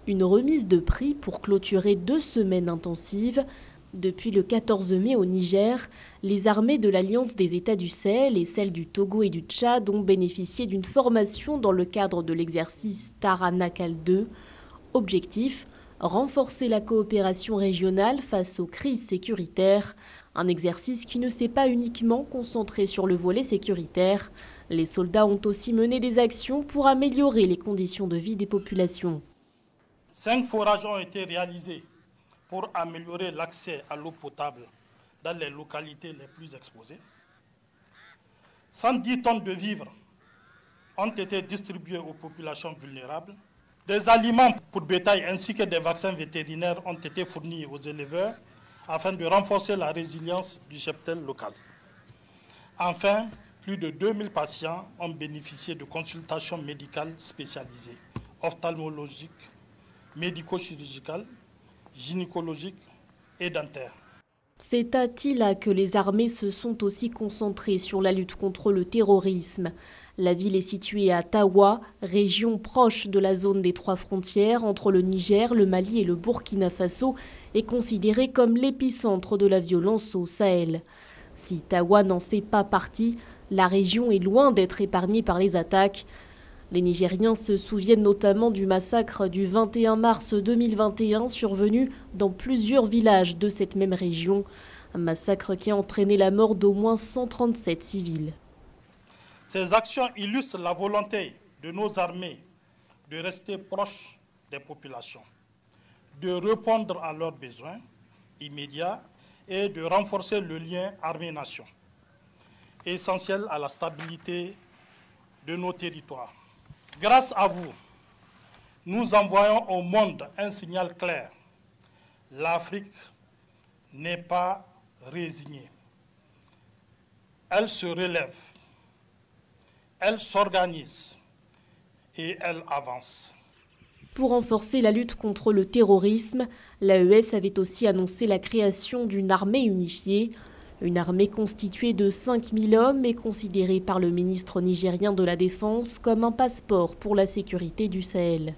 Une remise de prix pour clôturer 2 semaines intensives. Depuis le 14 mai au Niger, les armées de l'Alliance des États du Sahel et celles du Togo et du Tchad ont bénéficié d'une formation dans le cadre de l'exercice Taranakal 2. Objectif, renforcer la coopération régionale face aux crises sécuritaires. Un exercice qui ne s'est pas uniquement concentré sur le volet sécuritaire. Les soldats ont aussi mené des actions pour améliorer les conditions de vie des populations. 5 forages ont été réalisés pour améliorer l'accès à l'eau potable dans les localités les plus exposées. 110 tonnes de vivres ont été distribuées aux populations vulnérables. Des aliments pour bétail ainsi que des vaccins vétérinaires ont été fournis aux éleveurs afin de renforcer la résilience du cheptel local. Enfin, plus de 2000 patients ont bénéficié de consultations médicales spécialisées, ophtalmologiques, médico-chirurgicales, gynécologiques et dentaires. C'est à Tilla que les armées se sont aussi concentrées sur la lutte contre le terrorisme. La ville est située à Tawa, région proche de la zone des 3 frontières entre le Niger, le Mali et le Burkina Faso, et considérée comme l'épicentre de la violence au Sahel. Si Tawa n'en fait pas partie, la région est loin d'être épargnée par les attaques. Les Nigériens se souviennent notamment du massacre du 21 mars 2021 survenu dans plusieurs villages de cette même région. Un massacre qui a entraîné la mort d'au moins 137 civils. Ces actions illustrent la volonté de nos armées de rester proches des populations, de répondre à leurs besoins immédiats et de renforcer le lien armée-nation, essentiel à la stabilité de nos territoires. Grâce à vous, nous envoyons au monde un signal clair. L'Afrique n'est pas résignée. Elle se relève, elle s'organise et elle avance. Pour renforcer la lutte contre le terrorisme, l'AES avait aussi annoncé la création d'une armée unifiée. Une armée constituée de 5000 hommes est considérée par le ministre nigérien de la Défense comme un passeport pour la sécurité du Sahel.